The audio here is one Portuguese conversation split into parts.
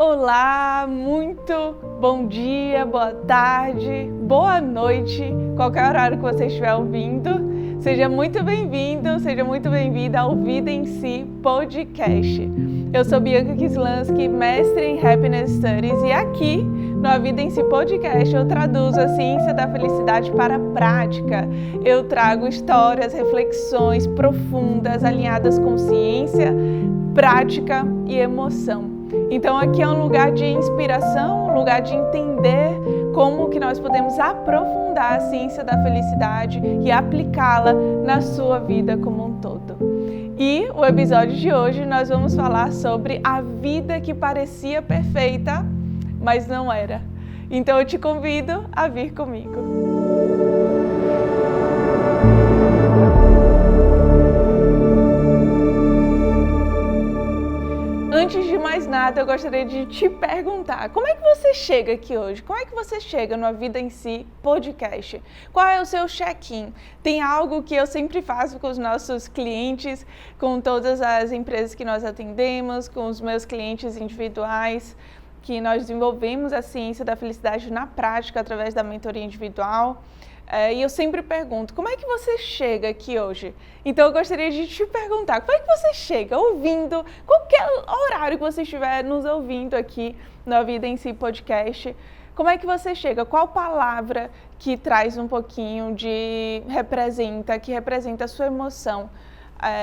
Olá, muito bom dia, boa tarde, boa noite, qualquer horário que você estiver ouvindo. Seja muito bem-vindo, seja muito bem-vinda ao Vida em Si Podcast. Eu sou Bianca Kislansky, mestre em Happiness Studies, e aqui no A Vida em Si Podcast eu traduzo a ciência da felicidade para a prática. Eu trago histórias, reflexões profundas, alinhadas com ciência, prática e emoção. Então aqui é um lugar de inspiração, um lugar de entender como que nós podemos aprofundar a ciência da felicidade e aplicá-la na sua vida como um todo. E o episódio de hoje nós vamos falar sobre a vida que parecia perfeita, mas não era. Então eu te convido a vir comigo. Antes de mais nada, eu gostaria de te perguntar, como é que você chega aqui hoje? Como é que você chega no A Vida em Si Podcast? Qual é o seu check-in? Tem algo que eu sempre faço com os nossos clientes, com todas as empresas que nós atendemos, com os meus clientes individuais, que nós desenvolvemos a ciência da felicidade na prática através da mentoria individual. E eu sempre pergunto, como é que você chega aqui hoje? Então eu gostaria de te perguntar, como é que você chega ouvindo, qualquer horário que você estiver nos ouvindo aqui no A Vida em Si Podcast, como é que você chega? Qual palavra que traz um pouquinho que representa a sua emoção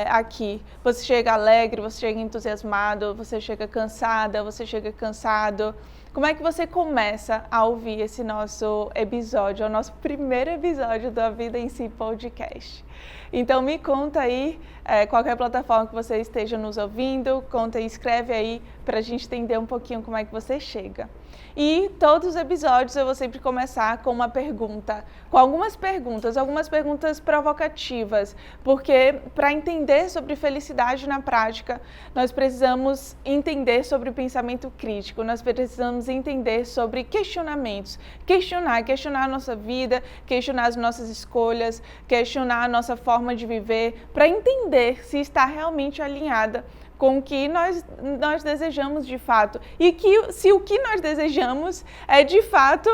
aqui? Você chega alegre, você chega entusiasmado, você chega cansada, você chega cansado? Como é que você começa a ouvir esse nosso episódio, o nosso primeiro episódio do A Vida em Si Podcast? Então me conta aí, qualquer plataforma que você esteja nos ouvindo, conta e escreve aí para a gente entender um pouquinho como é que você chega. E todos os episódios eu vou sempre começar com uma pergunta, com algumas perguntas provocativas, porque para entender sobre felicidade na prática, nós precisamos entender sobre o pensamento crítico, nós precisamos entender sobre questionamentos, questionar a nossa vida, questionar as nossas escolhas, questionar a nossa forma de viver, para entender se está realmente alinhada com o que nós desejamos de fato. E se o que nós desejamos é de fato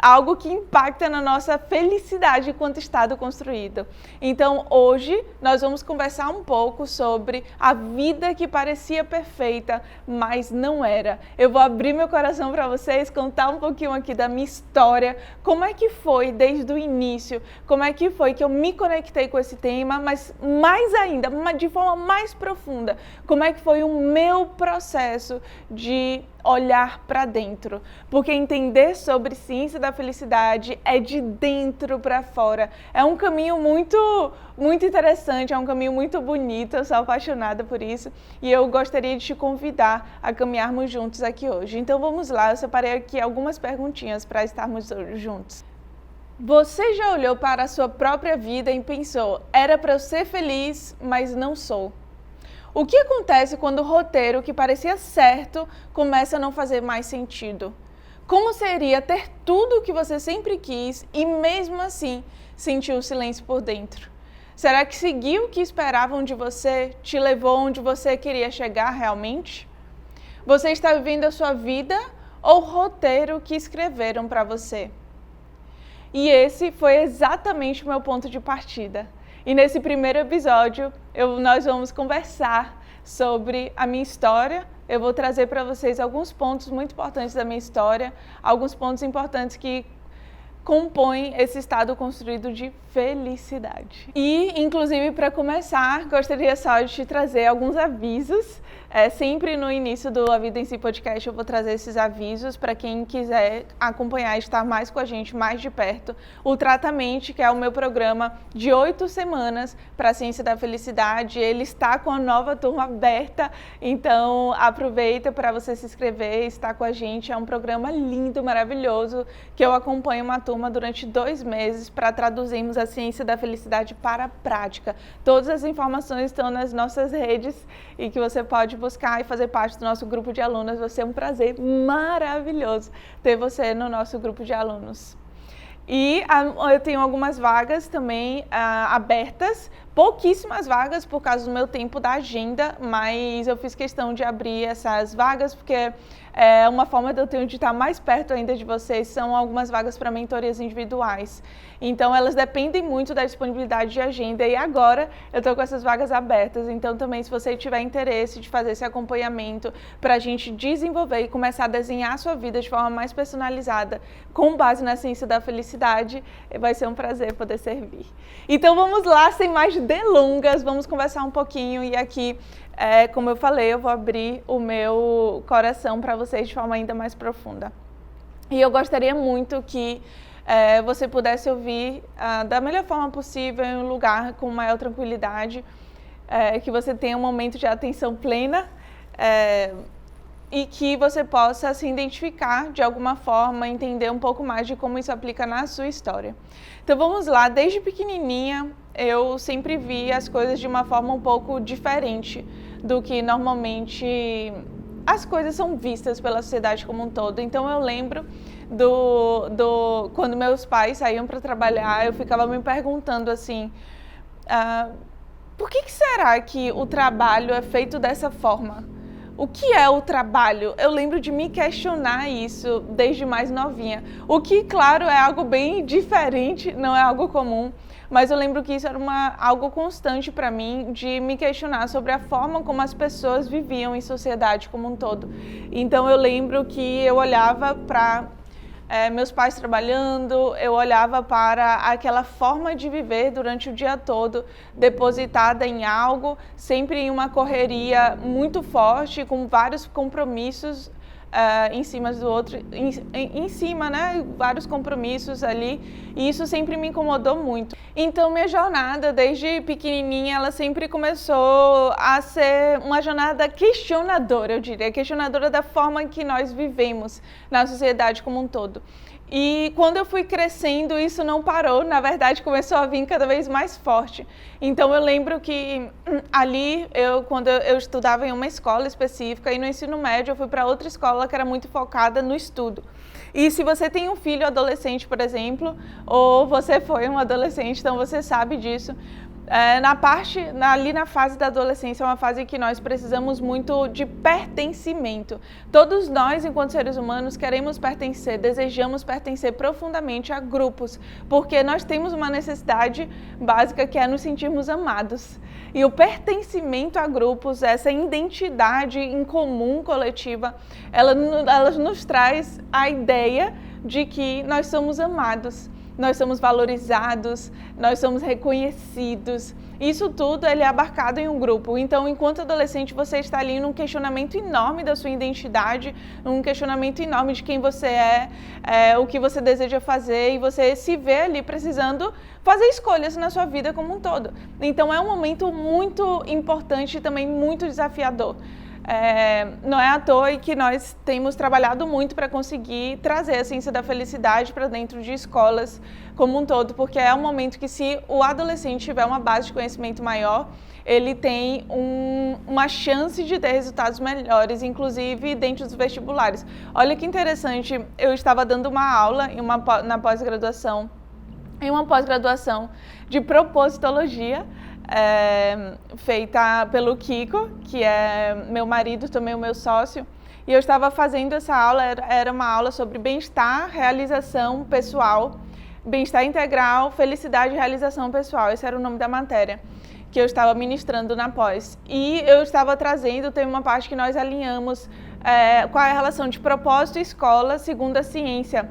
algo que impacta na nossa felicidade enquanto estado construído. Então, hoje, nós vamos conversar um pouco sobre a vida que parecia perfeita, mas não era. Eu vou abrir meu coração para vocês, contar um pouquinho aqui da minha história, como é que foi desde o início, como é que foi que eu me conectei com esse tema, mas mais ainda, de forma mais profunda, como é que foi o meu processo de olhar para dentro, porque entender sobre ciência da felicidade é de dentro para fora. É um caminho muito interessante, é um caminho muito bonito, eu sou apaixonada por isso e eu gostaria de te convidar a caminharmos juntos aqui hoje. Então vamos lá, eu separei aqui algumas perguntinhas para estarmos juntos. Você já olhou para a sua própria vida e pensou, era para eu ser feliz, mas não sou? O que acontece quando o roteiro que parecia certo começa a não fazer mais sentido? Como seria ter tudo o que você sempre quis e mesmo assim sentir o silêncio por dentro? Será que seguir o que esperavam de você te levou onde você queria chegar realmente? Você está vivendo a sua vida ou o roteiro que escreveram para você? E esse foi exatamente o meu ponto de partida. E nesse primeiro episódio, nós vamos conversar sobre a minha história. Eu vou trazer para vocês alguns pontos muito importantes da minha história, alguns pontos importantes que compõem esse estado construído de felicidade. E, inclusive, para começar, gostaria só de te trazer alguns avisos. Sempre no início do A Vida em Si Podcast eu vou trazer esses avisos para quem quiser acompanhar e estar mais com a gente, mais de perto. O Tratamente, que é o meu programa de 8 semanas para a Ciência da Felicidade, ele está com a nova turma aberta, então aproveita para você se inscrever e estar com a gente. É um programa lindo, maravilhoso, que eu acompanho uma turma durante 2 meses para traduzirmos a Ciência da Felicidade para a prática. Todas as informações estão nas nossas redes e que você pode buscar e fazer parte do nosso grupo de alunos. Vai ser um prazer maravilhoso ter você no nosso grupo de alunos. E eu tenho algumas vagas também abertas pouquíssimas vagas por causa do meu tempo da agenda, mas eu fiz questão de abrir essas vagas porque é uma forma de eu ter de estar mais perto ainda de vocês, são algumas vagas para mentorias individuais. Então, elas dependem muito da disponibilidade de agenda e agora eu estou com essas vagas abertas. Então, também, se você tiver interesse de fazer esse acompanhamento para a gente desenvolver e começar a desenhar a sua vida de forma mais personalizada, com base na ciência da felicidade, vai ser um prazer poder servir. Então, vamos lá, sem mais delongas, vamos conversar um pouquinho e aqui, como eu falei, eu vou abrir o meu coração para vocês de forma ainda mais profunda. E eu gostaria muito que você pudesse ouvir da melhor forma possível, em um lugar com maior tranquilidade, que você tenha um momento de atenção plena e que você possa se identificar de alguma forma, entender um pouco mais de como isso aplica na sua história. Então vamos lá, desde pequenininha eu sempre vi as coisas de uma forma um pouco diferente do que normalmente as coisas são vistas pela sociedade como um todo. Então eu lembro quando meus pais saíam para trabalhar, eu ficava me perguntando assim, por que será que o trabalho é feito dessa forma? O que é o trabalho? Eu lembro de me questionar isso desde mais novinha. O que, claro, é algo bem diferente, não é algo comum, mas eu lembro que isso era algo constante para mim, de me questionar sobre a forma como as pessoas viviam em sociedade como um todo. Então eu lembro que eu olhava para meus pais trabalhando, eu olhava para aquela forma de viver durante o dia todo, depositada em algo, sempre em uma correria muito forte, com vários compromissos em cima do outro, em cima, né? Vários compromissos ali, e isso sempre me incomodou muito. Então, minha jornada, desde pequenininha, ela sempre começou a ser uma jornada questionadora, eu diria, questionadora da forma que nós vivemos na sociedade como um todo. E quando eu fui crescendo, isso não parou, na verdade começou a vir cada vez mais forte. Então eu lembro que ali, quando eu estudava em uma escola específica e no ensino médio eu fui para outra escola que era muito focada no estudo. E se você tem um filho adolescente, por exemplo, ou você foi um adolescente, então você sabe disso, ali na fase da adolescência é uma fase que nós precisamos muito de pertencimento. Todos nós, enquanto seres humanos, queremos pertencer, desejamos pertencer profundamente a grupos, porque nós temos uma necessidade básica que é nos sentirmos amados. E o pertencimento a grupos, essa identidade em comum, coletiva, ela nos traz a ideia de que nós somos amados. Nós somos valorizados, nós somos reconhecidos. Isso tudo ele é abarcado em um grupo. Então, enquanto adolescente, você está ali num questionamento enorme da sua identidade, num questionamento enorme de quem você o que você deseja fazer, e você se vê ali precisando fazer escolhas na sua vida como um todo. Então, é um momento muito importante e também muito desafiador. Não é à toa que nós temos trabalhado muito para conseguir trazer a ciência da felicidade para dentro de escolas como um todo, porque é um momento que, se o adolescente tiver uma base de conhecimento maior, ele tem uma chance de ter resultados melhores, inclusive dentro dos vestibulares. Olha que interessante, eu estava dando uma aula na pós-graduação, em uma pós-graduação de propositologia, feita pelo Kiko, que é meu marido, também o meu sócio, e eu estava fazendo essa aula, era uma aula sobre bem-estar, realização pessoal, bem-estar integral, felicidade e realização pessoal, esse era o nome da matéria que eu estava ministrando na pós. E eu estava trazendo, tem uma parte que nós alinhamos qual é a relação de propósito e escola segundo a ciência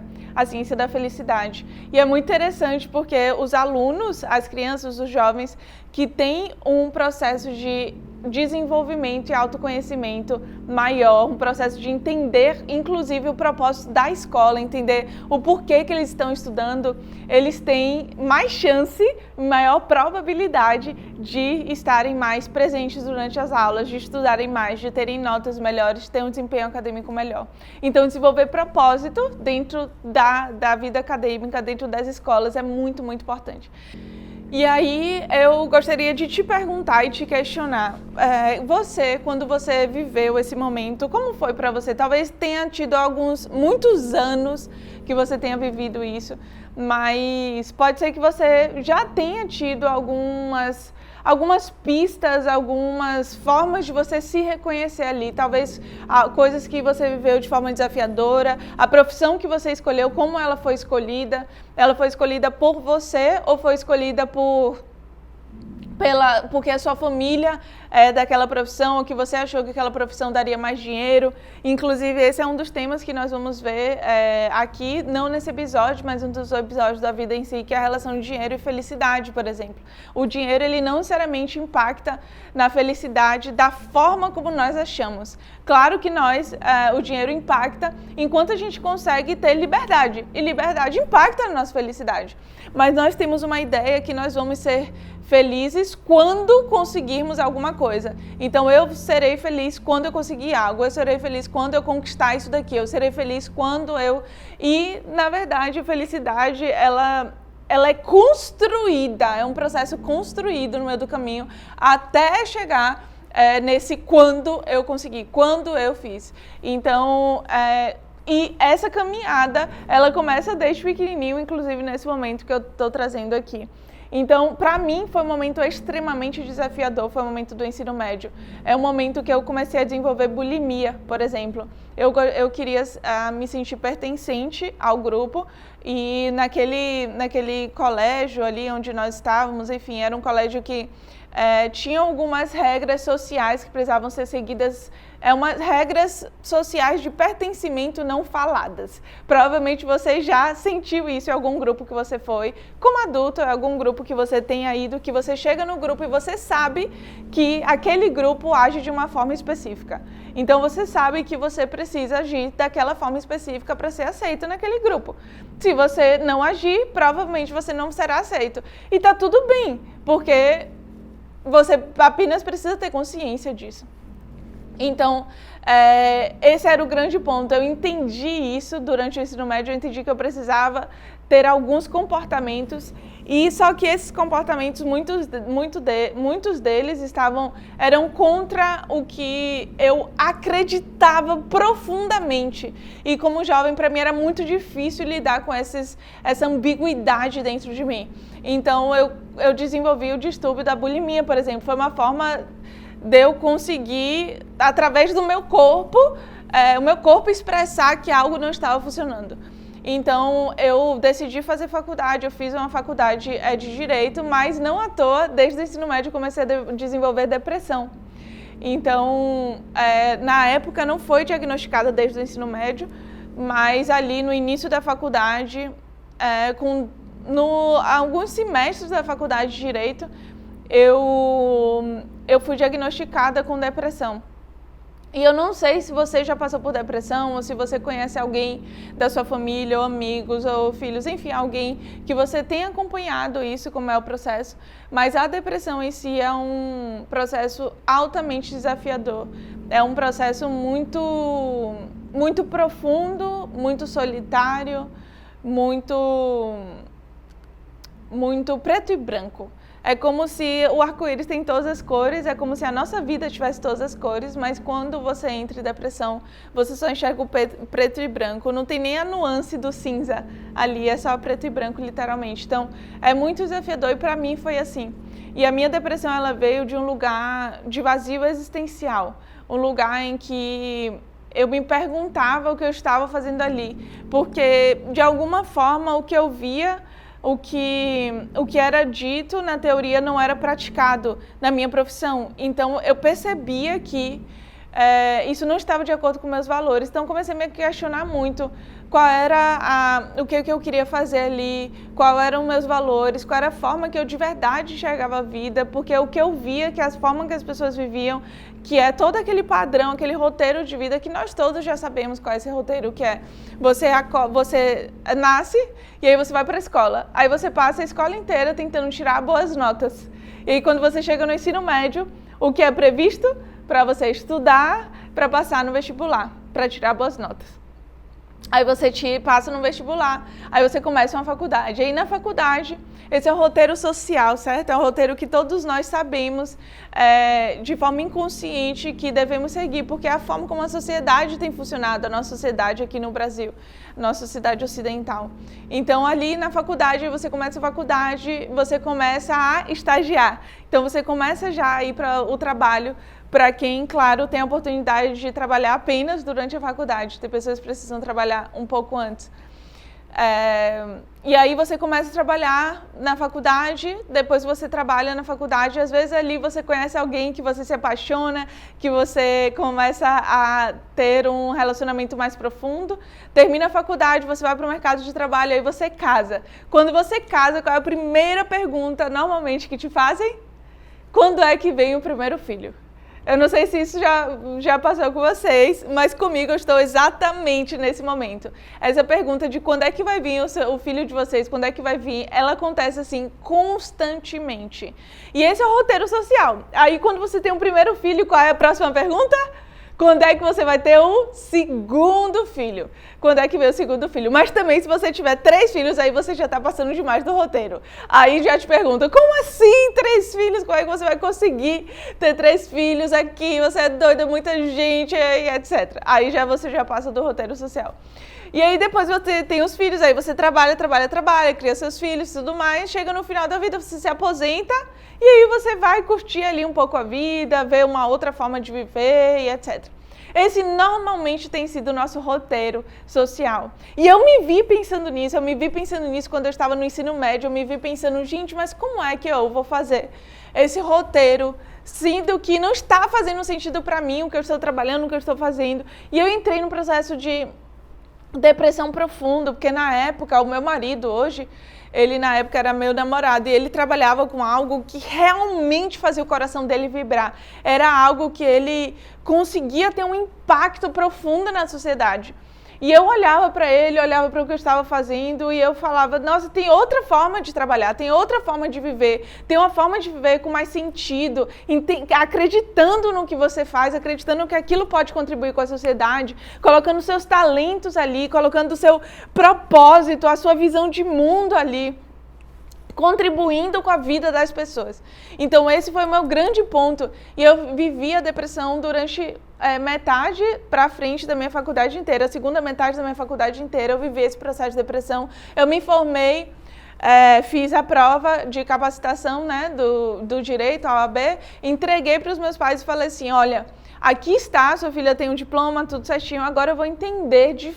da felicidade. E é muito interessante porque os alunos, as crianças, os jovens que têm um processo de desenvolvimento e autoconhecimento maior, um processo de entender, inclusive, o propósito da escola, entender o porquê que eles estão estudando, eles têm mais chance, maior probabilidade de estarem mais presentes durante as aulas, de estudarem mais, de terem notas melhores, de ter um desempenho acadêmico melhor. Então, desenvolver propósito dentro da vida acadêmica, dentro das escolas, é muito, muito importante. E aí eu gostaria de te perguntar e te questionar, quando você viveu esse momento, como foi para você? Talvez tenha tido muitos anos que você tenha vivido isso, mas pode ser que você já tenha tido algumas pistas, algumas formas de você se reconhecer ali. Talvez coisas que você viveu de forma desafiadora, a profissão que você escolheu, como ela foi escolhida. Ela foi escolhida por você ou foi escolhida porque a sua família é daquela profissão, ou que você achou que aquela profissão daria mais dinheiro. Inclusive, esse é um dos temas que nós vamos ver aqui, não nesse episódio, mas um dos episódios da vida em si, que é a relação de dinheiro e felicidade, por exemplo. O dinheiro, ele não necessariamente impacta na felicidade da forma como nós achamos. Claro que o dinheiro impacta enquanto a gente consegue ter liberdade, e liberdade impacta na nossa felicidade. Mas nós temos uma ideia que nós vamos ser felizes quando conseguirmos alguma coisa. Então, eu serei feliz quando eu conseguir algo, eu serei feliz quando eu conquistar isso daqui, eu serei feliz quando eu... E, na verdade, a felicidade, ela é construída, é um processo construído no meio do caminho até chegar nesse quando eu consegui, quando eu fiz. Então, e essa caminhada, ela começa desde pequenininho, inclusive nesse momento que eu estou trazendo aqui. Então, para mim, foi um momento extremamente desafiador, foi o momento do ensino médio. É um momento que eu comecei a desenvolver bulimia, por exemplo. Eu queria me sentir pertencente ao grupo e naquele colégio ali onde nós estávamos, enfim, era um colégio que tinha algumas regras sociais que precisavam ser seguidas, umas regras sociais de pertencimento não faladas. Provavelmente você já sentiu isso em algum grupo que você foi, como adulto, em algum grupo que você tenha ido, que você chega no grupo e você sabe que aquele grupo age de uma forma específica. Então você sabe que você precisa agir daquela forma específica para ser aceito naquele grupo. Se você não agir, provavelmente você não será aceito. E tá tudo bem, porque você apenas precisa ter consciência disso. Então, esse era o grande ponto. Eu entendi isso durante o ensino médio, eu entendi que eu precisava ter alguns comportamentos, e só que esses comportamentos, muitos deles eram contra o que eu acreditava profundamente. E como jovem, para mim era muito difícil lidar com essa ambiguidade dentro de mim. Então, eu desenvolvi o distúrbio da bulimia, por exemplo. Foi uma forma de eu conseguir, através do meu corpo, o meu corpo expressar que algo não estava funcionando. Então, eu decidi fazer faculdade, eu fiz uma faculdade de Direito, mas não à toa, desde o ensino médio, eu comecei a desenvolver depressão. Então, na época, não foi diagnosticada desde o ensino médio, mas ali no início da faculdade, alguns semestres da faculdade de Direito, eu fui diagnosticada com depressão. E eu não sei se você já passou por depressão, ou se você conhece alguém da sua família, ou amigos, ou filhos, enfim, alguém que você tenha acompanhado isso, como é o processo. Mas a depressão em si é um processo altamente desafiador. É um processo muito, muito profundo, muito solitário, muito preto e branco. É como se o arco-íris tem todas as cores, é como se a nossa vida tivesse todas as cores, mas quando você entra em depressão, você só enxerga o preto e branco, não tem nem a nuance do cinza ali, é só preto e branco, literalmente. Então, é muito desafiador e para mim foi assim. E a minha depressão, ela veio de um lugar de vazio existencial, um lugar em que eu me perguntava o que eu estava fazendo ali, porque de alguma forma o que eu via, o que era dito na teoria não era praticado na minha profissão. Então, eu percebia que isso não estava de acordo com meus valores. Então, comecei a me questionar muito qual era o que eu queria fazer ali, quais eram os meus valores, qual era a forma que eu de verdade enxergava a vida, porque o que eu via, que a forma que as pessoas viviam, que é todo aquele padrão, aquele roteiro de vida que nós todos já sabemos qual é esse roteiro, que é você nasce e aí você vai para a escola, aí você passa a escola inteira tentando tirar boas notas. E aí, quando você chega no ensino médio, o que é previsto? Para você estudar, para passar no vestibular, para tirar boas notas. Aí você passa no vestibular, aí você começa uma faculdade. Aí na faculdade, esse é o roteiro social, certo? É um roteiro que todos nós sabemos de forma inconsciente que devemos seguir, porque é a forma como a sociedade tem funcionado, a nossa sociedade aqui no Brasil, nossa sociedade ocidental. Então ali na faculdade, você começa a faculdade, você começa a estagiar, Então você começa já a ir para o trabalho, para quem, claro, tem a oportunidade de trabalhar apenas durante a faculdade. Tem pessoas que precisam trabalhar um pouco antes. E aí você começa a trabalhar na faculdade, depois você trabalha na faculdade, às vezes ali você conhece alguém que você se apaixona, que você começa a ter um relacionamento mais profundo, termina a faculdade, você vai para o mercado de trabalho, aí você casa. Quando você casa, qual é a primeira pergunta normalmente que te fazem? Quando é que vem o primeiro filho? Eu não sei se isso já passou com vocês, mas comigo eu estou exatamente nesse momento. Essa pergunta de quando é que vai vir o filho de vocês, quando é que vai vir, ela acontece assim constantemente. E esse é o roteiro social. Aí quando você tem um primeiro filho, qual é a próxima pergunta? Quando é que você vai ter o segundo filho? Quando é que vem o segundo filho? Mas também, se você tiver 3 filhos, aí você já está passando demais do roteiro. Aí já te pergunta, como assim 3 filhos? Como é que você vai conseguir ter 3 filhos aqui? Você é doida, muita gente, e etc. Aí você já passa do roteiro social. E aí depois você tem os filhos, aí você trabalha, cria seus filhos e tudo mais, chega no final da vida, você se aposenta, e aí você vai curtir ali um pouco a vida, ver uma outra forma de viver e etc. Esse normalmente tem sido o nosso roteiro social. E eu me vi pensando nisso quando eu estava no ensino médio, eu me vi pensando, gente, mas como é que eu vou fazer esse roteiro, sendo que não está fazendo sentido para mim, o que eu estou trabalhando, o que eu estou fazendo. E eu entrei num processo de depressão profunda, porque na época, o meu marido hoje, ele na época era meu namorado e ele trabalhava com algo que realmente fazia o coração dele vibrar. Era algo que ele conseguia ter um impacto profundo na sociedade. E eu olhava para ele, olhava para o que eu estava fazendo e eu falava, nossa, tem outra forma de trabalhar, tem outra forma de viver, tem uma forma de viver com mais sentido, acreditando no que você faz, acreditando que aquilo pode contribuir com a sociedade, colocando seus talentos ali, colocando o seu propósito, a sua visão de mundo ali, contribuindo com a vida das pessoas. Então esse foi o meu grande ponto. E eu vivi a depressão durante metade para frente da minha faculdade inteira. A segunda metade da minha faculdade inteira eu vivi esse processo de depressão. Eu me formei, fiz a prova de capacitação, né, do direito, a OAB, entreguei para os meus pais e falei assim, olha, aqui está, sua filha tem um diploma, tudo certinho, agora eu vou entender de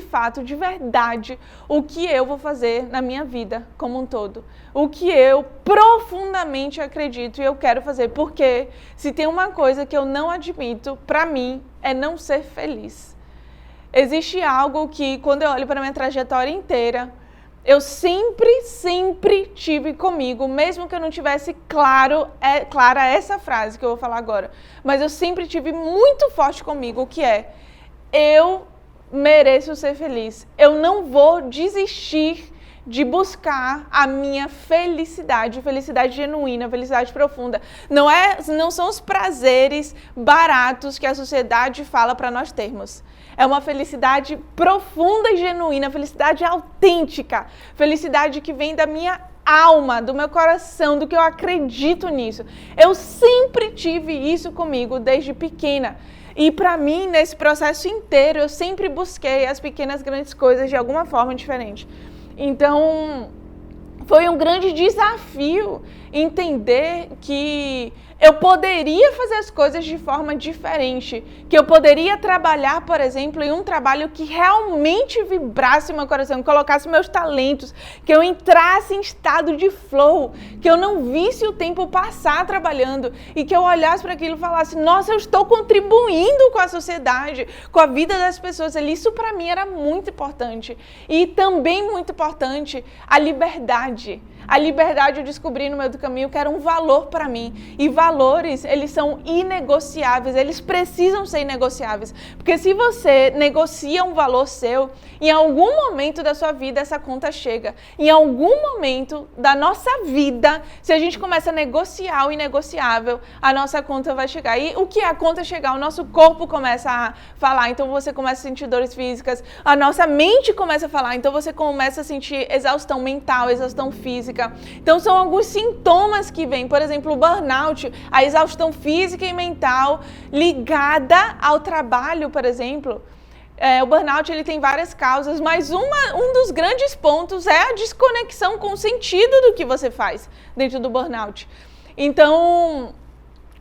fato, de verdade, o que eu vou fazer na minha vida como um todo. O que eu profundamente acredito e eu quero fazer, porque se tem uma coisa que eu não admito, para mim, é não ser feliz. Existe algo que, quando eu olho para a minha trajetória inteira, eu sempre tive comigo, mesmo que eu não tivesse clara essa frase que eu vou falar agora, mas eu sempre tive muito forte comigo, que é, eu mereço ser feliz, eu não vou desistir de buscar a minha felicidade genuína, felicidade profunda. Não são os prazeres baratos que a sociedade fala para nós termos. É uma felicidade profunda e genuína, felicidade autêntica, felicidade que vem da minha alma, do meu coração, do que eu acredito nisso. Eu sempre tive isso comigo desde pequena. E para mim, nesse processo inteiro, eu sempre busquei as pequenas grandes coisas de alguma forma diferente. Então, foi um grande desafio entender que eu poderia fazer as coisas de forma diferente, que eu poderia trabalhar, por exemplo, em um trabalho que realmente vibrasse meu coração, que colocasse meus talentos, que eu entrasse em estado de flow, que eu não visse o tempo passar trabalhando e que eu olhasse para aquilo e falasse, nossa, eu estou contribuindo com a sociedade, com a vida das pessoas ali. Isso para mim era muito importante. E também muito importante a liberdade. A liberdade eu descobri no meio do caminho que era um valor para mim. E valores, eles são inegociáveis, eles precisam ser inegociáveis. Porque se você negocia um valor seu, em algum momento da sua vida essa conta chega. Em algum momento da nossa vida, se a gente começa a negociar o inegociável, a nossa conta vai chegar. E o que é a conta chegar? O nosso corpo começa a falar, então você começa a sentir dores físicas, a nossa mente começa a falar, então você começa a sentir exaustão mental, exaustão física. Então são alguns sintomas que vêm, por exemplo, o burnout, a exaustão física e mental ligada ao trabalho, por exemplo. O burnout ele tem várias causas, mas um dos grandes pontos é a desconexão com o sentido do que você faz dentro do burnout. Então,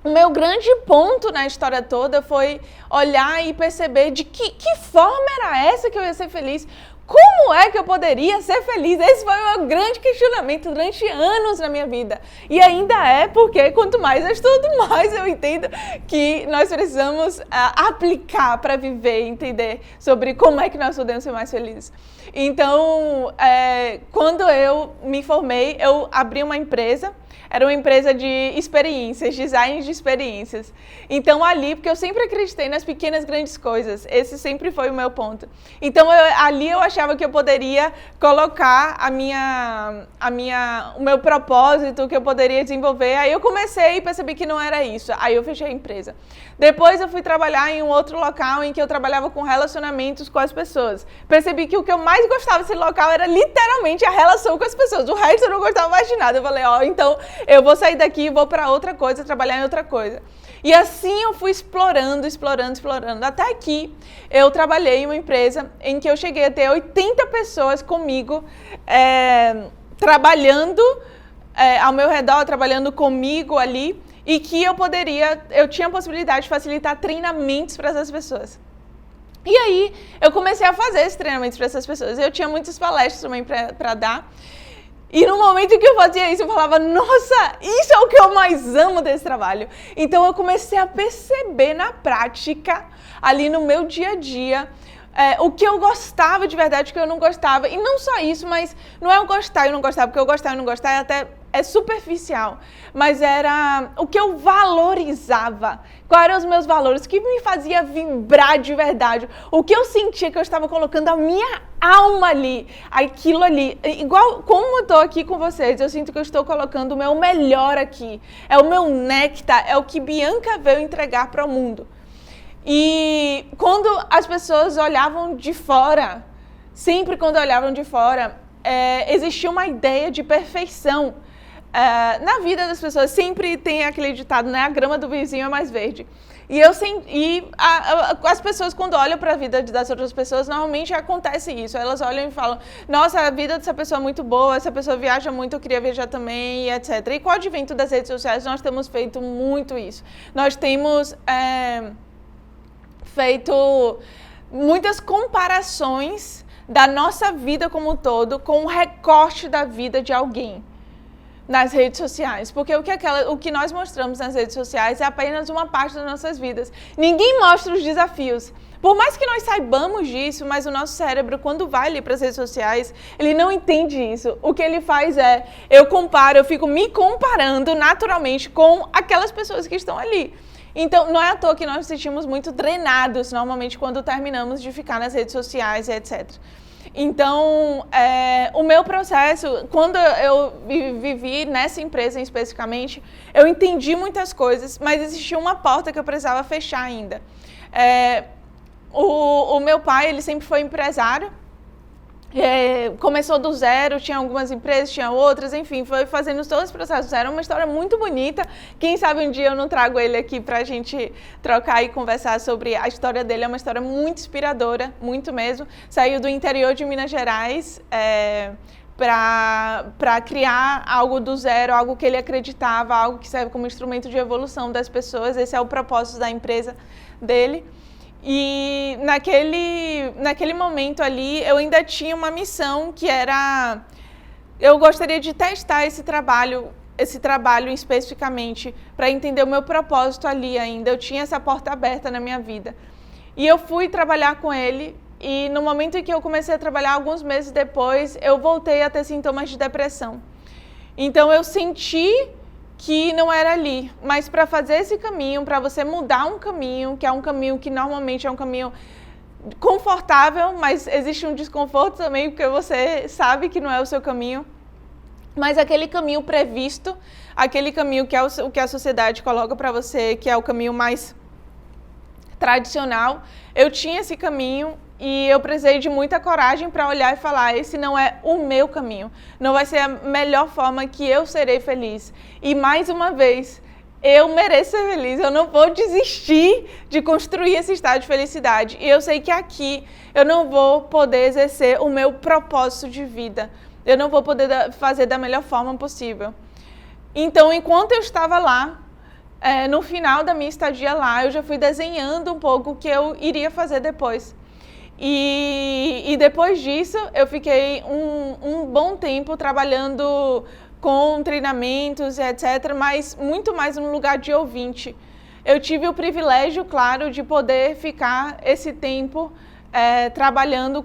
o meu grande ponto na história toda foi olhar e perceber de que forma era essa que eu ia ser feliz. Como é que eu poderia ser feliz? Esse foi o meu grande questionamento durante anos na minha vida. E ainda é, porque quanto mais eu estudo, mais eu entendo que nós precisamos aplicar para viver e entender sobre como é que nós podemos ser mais felizes. Então, quando eu me formei, eu abri uma empresa. Era uma empresa de experiências, design de experiências. Então ali, porque eu sempre acreditei nas pequenas grandes coisas, esse sempre foi o meu ponto. Então ali eu achava que eu poderia colocar o meu propósito, que eu poderia desenvolver. Aí eu comecei e percebi que não era isso. Aí eu fechei a empresa. Depois eu fui trabalhar em um outro local em que eu trabalhava com relacionamentos com as pessoas. Percebi que o que eu mais gostava desse local era literalmente a relação com as pessoas. O resto eu não gostava mais de nada. Eu falei, então eu vou sair daqui e vou para outra coisa, trabalhar em outra coisa. E assim eu fui explorando. Até que eu trabalhei em uma empresa em que eu cheguei a ter 80 pessoas comigo, trabalhando ao meu redor, trabalhando comigo ali. E que eu tinha a possibilidade de facilitar treinamentos para essas pessoas. E aí, eu comecei a fazer esses treinamentos para essas pessoas. Eu tinha muitas palestras também para dar. E no momento que eu fazia isso, eu falava, nossa, isso é o que eu mais amo desse trabalho. Então, eu comecei a perceber na prática, ali no meu dia a dia, o que eu gostava de verdade, o que eu não gostava. E não só isso, mas não é o gostar e não gostar, porque eu gostar e não gostar é superficial. Mas era o que eu valorizava. Quais eram os meus valores? O que me fazia vibrar de verdade? O que eu sentia que eu estava colocando a minha alma ali, aquilo ali. Igual como eu estou aqui com vocês, eu sinto que eu estou colocando o meu melhor aqui. É o meu néctar, é o que Bianca veio entregar para o mundo. E quando as pessoas olhavam de fora, sempre quando olhavam de fora, existia uma ideia de perfeição. Na vida das pessoas sempre tem aquele ditado, né? A grama do vizinho é mais verde. As pessoas, quando olham para a vida das outras pessoas, normalmente acontece isso. Elas olham e falam, nossa, a vida dessa pessoa é muito boa, essa pessoa viaja muito, eu queria viajar também, etc. E com o advento das redes sociais, nós temos feito muito isso. Nós temos feito muitas comparações da nossa vida como um todo com o recorte da vida de alguém nas redes sociais, porque o que nós mostramos nas redes sociais é apenas uma parte das nossas vidas. Ninguém mostra os desafios. Por mais que nós saibamos disso, mas o nosso cérebro, quando vai ali para as redes sociais, ele não entende isso. O que ele faz eu fico me comparando naturalmente com aquelas pessoas que estão ali. Então, não é à toa que nós nos sentimos muito drenados, normalmente, quando terminamos de ficar nas redes sociais, etc. Então, o meu processo, quando eu vivi nessa empresa especificamente, eu entendi muitas coisas, mas existia uma porta que eu precisava fechar ainda. O meu pai, ele sempre foi empresário, começou do zero, tinha algumas empresas, tinha outras, enfim, foi fazendo todos os processos. Era uma história muito bonita. Quem sabe um dia eu não trago ele aqui para a gente trocar e conversar sobre a história dele. É uma história muito inspiradora, muito mesmo. Saiu do interior de Minas Gerais para criar algo do zero, algo que ele acreditava, algo que serve como instrumento de evolução das pessoas. Esse é o propósito da empresa dele. E naquele momento ali, eu ainda tinha uma missão que era... Eu gostaria de testar esse trabalho especificamente, para entender o meu propósito ali ainda. Eu tinha essa porta aberta na minha vida. E eu fui trabalhar com ele, e no momento em que eu comecei a trabalhar, alguns meses depois, eu voltei a ter sintomas de depressão. Então, eu senti que não era ali, mas para fazer esse caminho, para você mudar um caminho, que é um caminho que normalmente é um caminho confortável, mas existe um desconforto também, porque você sabe que não é o seu caminho, mas aquele caminho previsto, aquele caminho que é o que a sociedade coloca para você, que é o caminho mais tradicional, eu tinha esse caminho. E eu precisei de muita coragem para olhar e falar, esse não é o meu caminho, não vai ser a melhor forma que eu serei feliz. E mais uma vez, eu mereço ser feliz, eu não vou desistir de construir esse estado de felicidade. E eu sei que aqui eu não vou poder exercer o meu propósito de vida, eu não vou poder fazer da melhor forma possível. Então, enquanto eu estava lá, no final da minha estadia lá, eu já fui desenhando um pouco o que eu iria fazer depois. E depois disso, eu fiquei um bom tempo trabalhando com treinamentos, etc., mas muito mais no lugar de ouvinte. Eu tive o privilégio, claro, de poder ficar esse tempo trabalhando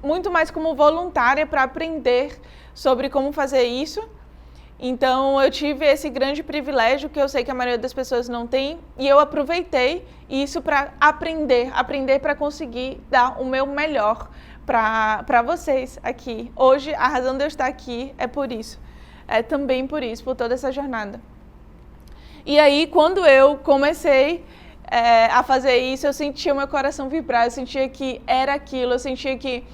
muito mais como voluntária para aprender sobre como fazer isso. Então, eu tive esse grande privilégio que eu sei que a maioria das pessoas não tem, e eu aproveitei isso para aprender para conseguir dar o meu melhor para vocês aqui. Hoje, a razão de eu estar aqui é por isso, também por isso, por toda essa jornada. E aí, quando eu comecei a fazer isso, eu sentia o meu coração vibrar, eu sentia que era aquilo, eu sentia que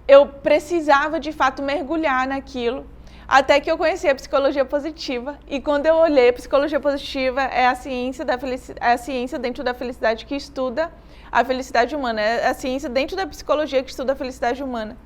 eu precisava de fato mergulhar naquilo. Até que eu conheci a psicologia positiva, e quando eu olhei, a psicologia positiva é a ciência dentro da felicidade que estuda a felicidade humana, é a ciência dentro da psicologia que estuda a felicidade humana.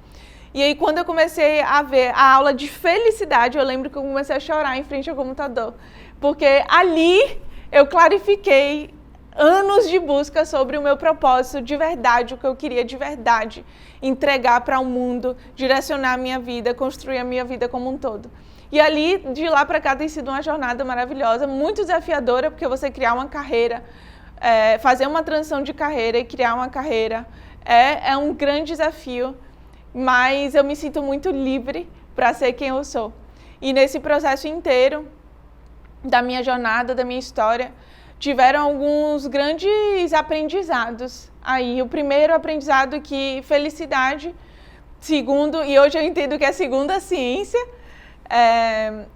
E aí, quando eu comecei a ver a aula de felicidade, eu lembro que eu comecei a chorar em frente ao computador, porque ali eu clarifiquei anos de busca sobre o meu propósito de verdade, o que eu queria de verdade, entregar para o mundo, direcionar a minha vida, construir a minha vida como um todo. E ali, de lá para cá, tem sido uma jornada maravilhosa, muito desafiadora, porque você criar uma carreira, fazer uma transição de carreira e criar uma carreira é um grande desafio, mas eu me sinto muito livre para ser quem eu sou. E nesse processo inteiro da minha jornada, da minha história, tiveram alguns grandes aprendizados aí. O primeiro aprendizado é que felicidade, segundo, e hoje eu entendo que é a segunda ciência,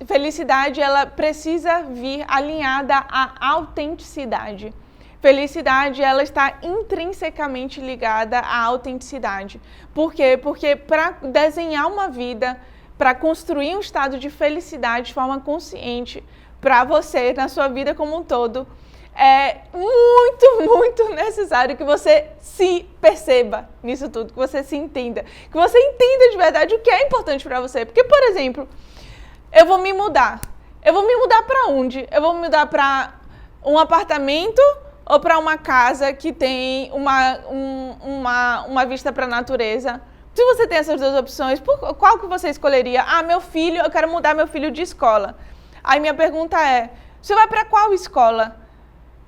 felicidade ela precisa vir alinhada à autenticidade. Felicidade ela está intrinsecamente ligada à autenticidade. Por quê? Porque para desenhar uma vida, para construir um estado de felicidade de forma consciente para você, na sua vida como um todo, é muito necessário que você se perceba nisso tudo, que você se entenda, que você entenda de verdade o que é importante para você. Porque, por exemplo, eu vou me mudar. Eu vou me mudar para onde? Eu vou me mudar para um apartamento ou para uma casa que tem uma vista para a natureza? Se você tem essas duas opções, qual que você escolheria? Ah, meu filho, eu quero mudar meu filho de escola. Aí minha pergunta é, você vai para qual escola?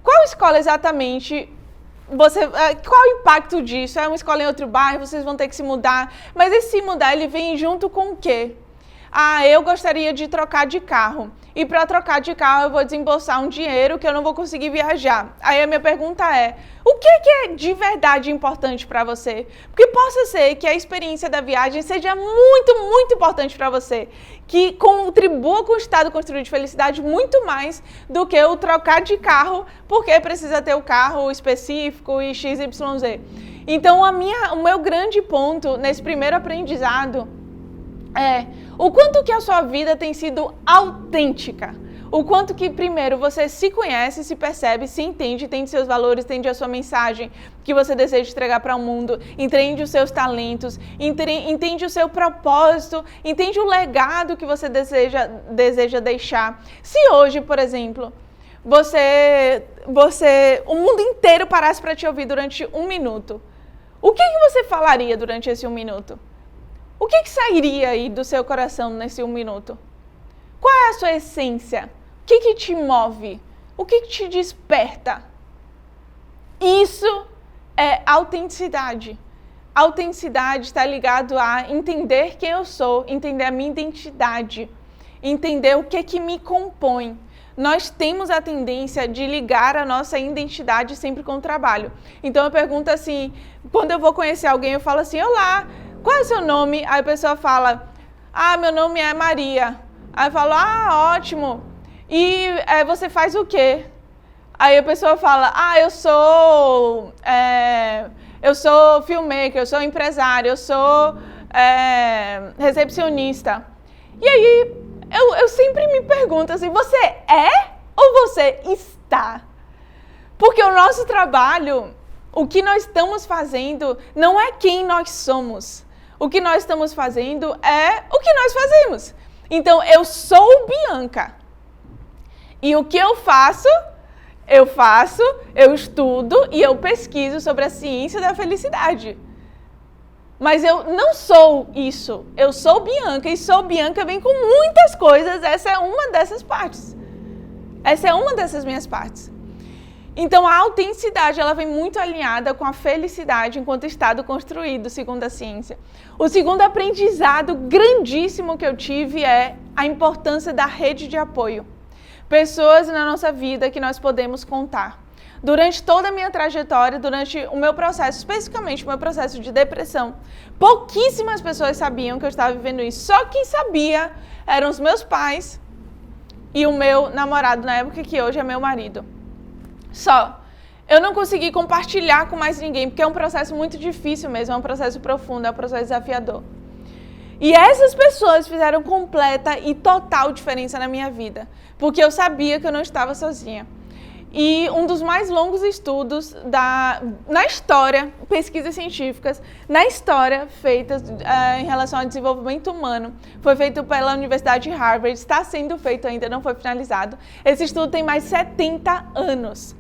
Qual escola exatamente? Qual o impacto disso? É uma escola em outro bairro, vocês vão ter que se mudar. Mas esse se mudar, ele vem junto com o quê? Ah, eu gostaria de trocar de carro. E para trocar de carro, eu vou desembolsar um dinheiro que eu não vou conseguir viajar. Aí a minha pergunta é, o que é de verdade importante para você? Porque possa ser que a experiência da viagem seja muito importante para você, que contribua com o estado construído de felicidade muito mais do que o trocar de carro, porque precisa ter o carro específico e XYZ. Então, o meu grande ponto nesse primeiro aprendizado é o quanto que a sua vida tem sido autêntica. O quanto que, primeiro, você se conhece, se percebe, se entende, entende seus valores, entende a sua mensagem que você deseja entregar para o mundo, entende os seus talentos, entende o seu propósito, entende o legado que você deseja deixar. Se hoje, por exemplo, o mundo inteiro parasse para te ouvir durante 1 minuto, o que você falaria durante esse 1 minuto? O que sairia aí do seu coração nesse 1 minuto? Qual é a sua essência? O que te move? O que te desperta? Isso é autenticidade. Autenticidade está ligado a entender quem eu sou, entender a minha identidade, entender o que me compõe. Nós temos a tendência de ligar a nossa identidade sempre com o trabalho. Então eu pergunto assim, quando eu vou conhecer alguém, eu falo assim, olá, qual é o seu nome? Aí a pessoa fala, meu nome é Maria. Aí eu falo, ótimo. E você faz o quê? Aí a pessoa fala, eu sou filmmaker, eu sou empresário, eu sou recepcionista. E aí eu sempre me pergunto assim, você é ou você está? Porque o nosso trabalho, o que nós estamos fazendo, não é quem nós somos. O que nós estamos fazendo é o que nós fazemos. Então, eu sou Bianca. E o que eu faço, eu estudo e eu pesquiso sobre a ciência da felicidade. Mas eu não sou isso. Eu sou Bianca e sou Bianca vem com muitas coisas. Essa é uma dessas partes. Essa é uma dessas minhas partes. Então, a autenticidade, ela vem muito alinhada com a felicidade enquanto estado construído, segundo a ciência. O segundo aprendizado grandíssimo que eu tive é a importância da rede de apoio. Pessoas na nossa vida que nós podemos contar. Durante toda a minha trajetória, durante o meu processo, especificamente o meu processo de depressão, pouquíssimas pessoas sabiam que eu estava vivendo isso. Só quem sabia eram os meus pais e o meu namorado na época, que hoje é meu marido. Só. Eu não consegui compartilhar com mais ninguém, porque é um processo muito difícil mesmo, é um processo profundo, é um processo desafiador. E essas pessoas fizeram completa e total diferença na minha vida, porque eu sabia que eu não estava sozinha. E um dos mais longos estudos na história, pesquisas científicas, na história feitas em relação ao desenvolvimento humano, foi feito pela Universidade de Harvard, está sendo feito ainda, não foi finalizado. Esse estudo tem mais de 70 anos.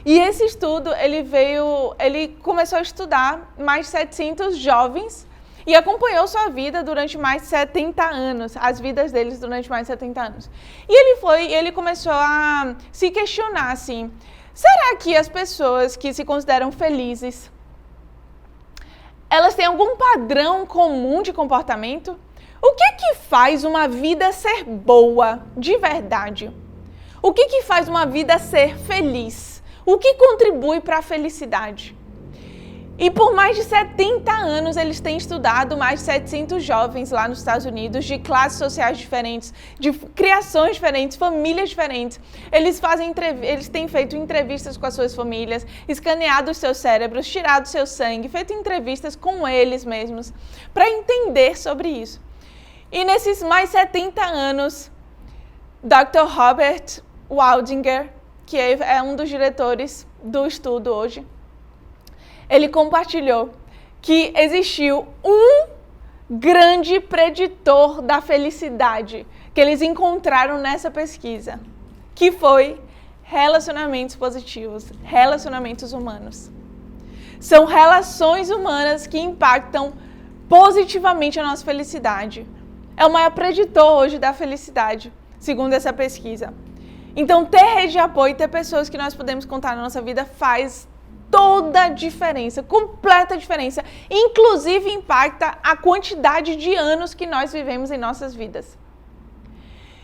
E esse estudo, ele começou a estudar mais de 700 jovens e acompanhou sua vida durante mais de 70 anos, as vidas deles durante mais de 70 anos. E ele começou a se questionar assim, será que as pessoas que se consideram felizes, elas têm algum padrão comum de comportamento? O que faz uma vida ser boa, de verdade? O que faz uma vida ser feliz? O que contribui para a felicidade? E por mais de 70 anos, eles têm estudado mais de 700 jovens lá nos Estados Unidos, de classes sociais diferentes, de criações diferentes, famílias diferentes. Eles têm feito entrevistas com as suas famílias, escaneado os seus cérebros, tirado o seu sangue, feito entrevistas com eles mesmos, para entender sobre isso. E nesses mais 70 anos, Dr. Robert Waldinger, que é um dos diretores do estudo hoje, ele compartilhou que existiu um grande preditor da felicidade que eles encontraram nessa pesquisa, que foi relacionamentos positivos, relacionamentos humanos. São relações humanas que impactam positivamente a nossa felicidade. É o maior preditor hoje da felicidade, segundo essa pesquisa. Então, ter rede de apoio, ter pessoas que nós podemos contar na nossa vida faz toda a diferença, completa diferença. Inclusive, impacta a quantidade de anos que nós vivemos em nossas vidas.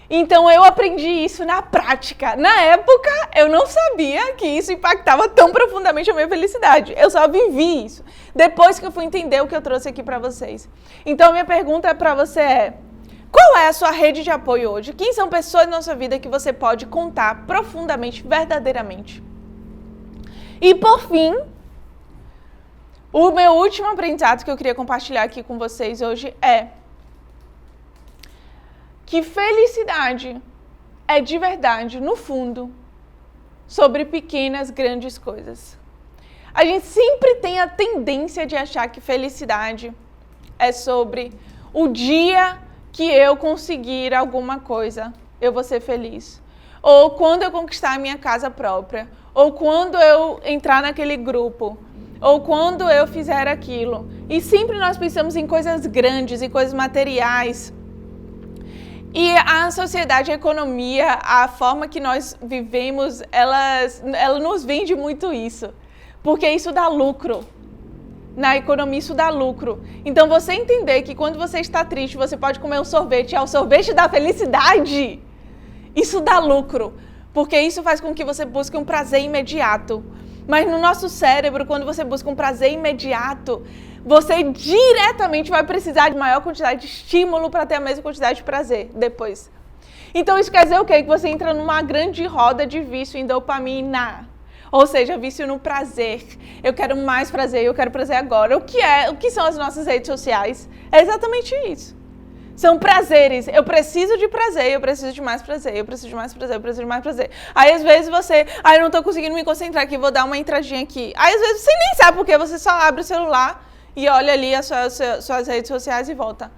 Então, eu aprendi isso na prática. Na época, eu não sabia que isso impactava tão profundamente a minha felicidade. Eu só vivi isso. Depois que eu fui entender o que eu trouxe aqui para vocês. Então, a minha pergunta para você é: qual é a sua rede de apoio hoje? Quem são pessoas na sua vida que você pode contar profundamente, verdadeiramente? E por fim, o meu último aprendizado que eu queria compartilhar aqui com vocês hoje é que felicidade é de verdade, no fundo, sobre pequenas, grandes coisas. A gente sempre tem a tendência de achar que felicidade é sobre o dia que eu conseguir alguma coisa, eu vou ser feliz. Ou quando eu conquistar a minha casa própria. Ou quando eu entrar naquele grupo. Ou quando eu fizer aquilo. E sempre nós pensamos em coisas grandes, em coisas materiais. E a sociedade, a economia, a forma que nós vivemos, ela nos vende muito isso. Porque isso dá lucro. Na economia isso dá lucro. Então você entender que quando você está triste, você pode comer um sorvete, é o sorvete da felicidade. Isso dá lucro, porque isso faz com que você busque um prazer imediato. Mas no nosso cérebro, quando você busca um prazer imediato, você diretamente vai precisar de maior quantidade de estímulo para ter a mesma quantidade de prazer depois. Então isso quer dizer o quê? Que você entra numa grande roda de vício em dopamina. Ou seja, vício no prazer. Eu quero mais prazer, eu quero prazer agora. O que são as nossas redes sociais? É exatamente isso. São prazeres. Eu preciso de prazer, eu preciso de mais prazer, eu preciso de mais prazer, eu preciso de mais prazer. Aí às vezes eu não estou conseguindo me concentrar aqui, vou dar uma entradinha aqui. Aí às vezes você nem sabe porque você só abre o celular e olha ali as suas redes sociais e volta.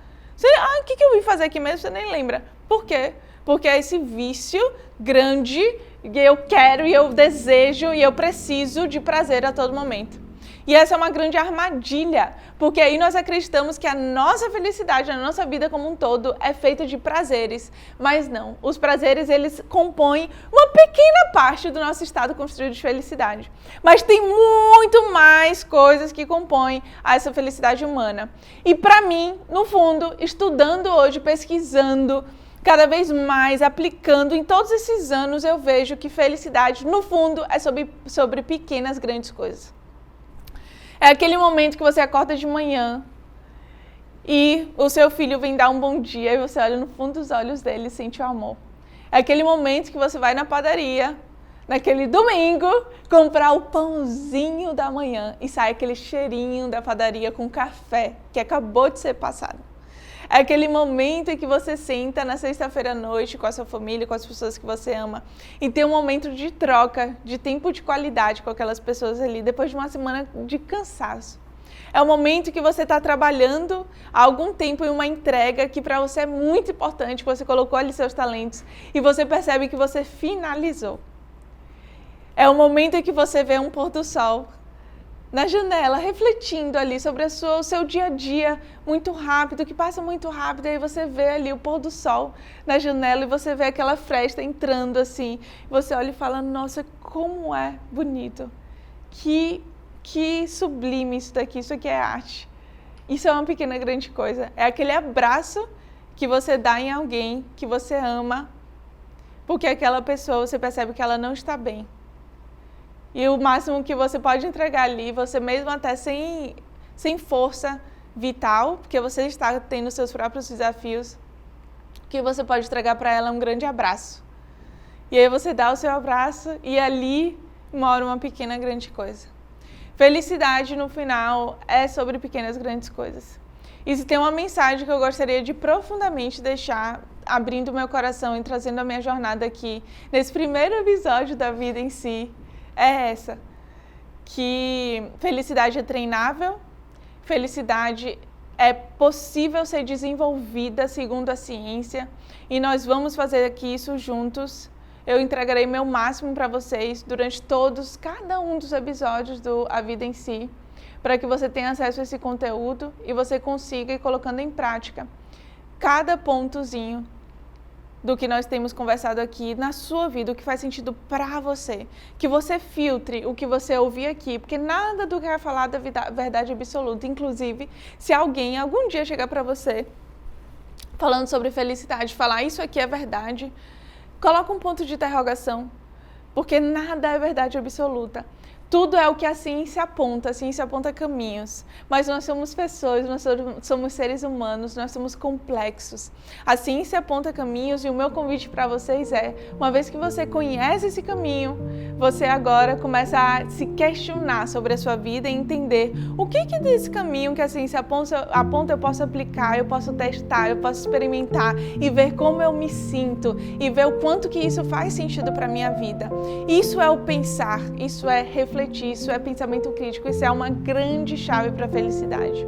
O que eu vim fazer aqui mesmo? Você nem lembra. Por quê? Porque é esse vício grande e eu quero e eu desejo e eu preciso de prazer a todo momento. E essa é uma grande armadilha, porque aí nós acreditamos que a nossa felicidade, a nossa vida como um todo é feita de prazeres, mas não. Os prazeres, eles compõem uma pequena parte do nosso estado construído de felicidade. Mas tem muito mais coisas que compõem essa felicidade humana. E para mim, no fundo, estudando hoje, pesquisando, cada vez mais, aplicando em todos esses anos, eu vejo que felicidade, no fundo, é sobre pequenas, grandes coisas. É aquele momento que você acorda de manhã e o seu filho vem dar um bom dia e você olha no fundo dos olhos dele e sente o amor. É aquele momento que você vai na padaria, naquele domingo, comprar o pãozinho da manhã e sai aquele cheirinho da padaria com café que acabou de ser passado. É aquele momento em que você senta na sexta-feira à noite com a sua família, com as pessoas que você ama e tem um momento de troca, de tempo de qualidade com aquelas pessoas ali, depois de uma semana de cansaço. É o momento que você está trabalhando há algum tempo em uma entrega que para você é muito importante, você colocou ali seus talentos e você percebe que você finalizou. É o momento em que você vê um pôr do sol na janela, refletindo ali sobre o seu dia a dia muito rápido, que passa muito rápido, e aí você vê ali o pôr do sol na janela e você vê aquela fresta entrando assim, você olha e fala, nossa, como é bonito, que sublime isso aqui é arte. Isso é uma pequena grande coisa, é aquele abraço que você dá em alguém que você ama, porque aquela pessoa, você percebe que ela não está bem. E o máximo que você pode entregar ali, você mesmo até sem força vital, porque você está tendo seus próprios desafios, que você pode entregar para ela um grande abraço. E aí você dá o seu abraço e ali mora uma pequena grande coisa. Felicidade, no final, é sobre pequenas grandes coisas. E se tem uma mensagem que eu gostaria de profundamente deixar, abrindo meu coração e trazendo a minha jornada aqui, nesse primeiro episódio da vida em si, é essa, que felicidade é treinável, felicidade é possível ser desenvolvida segundo a ciência e nós vamos fazer aqui isso juntos. Eu entregarei meu máximo para vocês durante cada um dos episódios do A Vida em Si, para que você tenha acesso a esse conteúdo e você consiga ir colocando em prática cada pontozinho do que nós temos conversado aqui na sua vida, o que faz sentido para você. Que você filtre o que você ouvir aqui, porque nada do que é falado é verdade absoluta. Inclusive, se alguém algum dia chegar para você falando sobre felicidade, falar isso aqui é verdade, coloca um ponto de interrogação, porque nada é verdade absoluta. Tudo é o que a ciência aponta caminhos. Mas nós somos pessoas, nós somos seres humanos, nós somos complexos. A ciência aponta caminhos e o meu convite para vocês é, uma vez que você conhece esse caminho, você agora começa a se questionar sobre a sua vida e entender o que desse caminho que a ciência aponta eu posso aplicar, eu posso testar, eu posso experimentar e ver como eu me sinto e ver o quanto que isso faz sentido para a minha vida. Isso é o pensar, isso é refletir. Isso é pensamento crítico, isso é uma grande chave para a felicidade.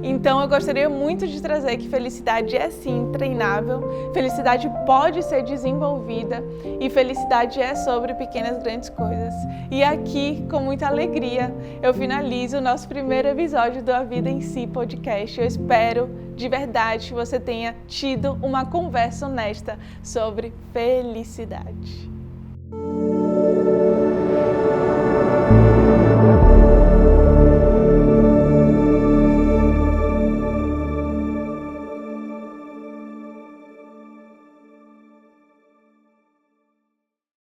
Então eu gostaria muito de trazer que felicidade é sim treinável, felicidade pode ser desenvolvida e felicidade é sobre pequenas grandes coisas. E aqui, com muita alegria, eu finalizo o nosso primeiro episódio do A Vida em Si podcast. Eu espero de verdade que você tenha tido uma conversa honesta sobre felicidade.